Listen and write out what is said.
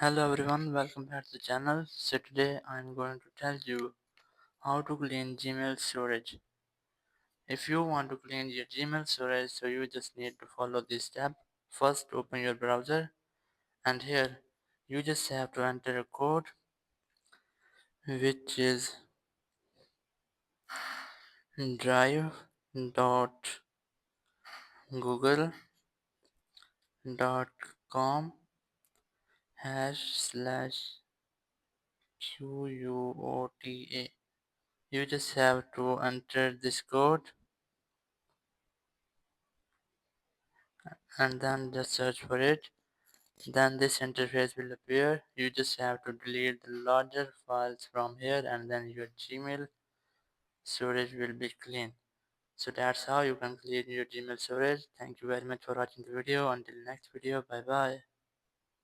Hello everyone, welcome back to the channel. So today I'm going to tell you how to clean Gmail storage. If you want to clean your Gmail storage, so you just need to follow this step. First open your browser and here you just have to enter a code which is drive.google.com/quota. You just have to enter this code and then just search for it. Then this interface will appear. You just have to delete the larger files from here and then your Gmail storage will be clean. So that's how you can clean your Gmail storage. Thank you very much for watching the video. Until next video, bye bye.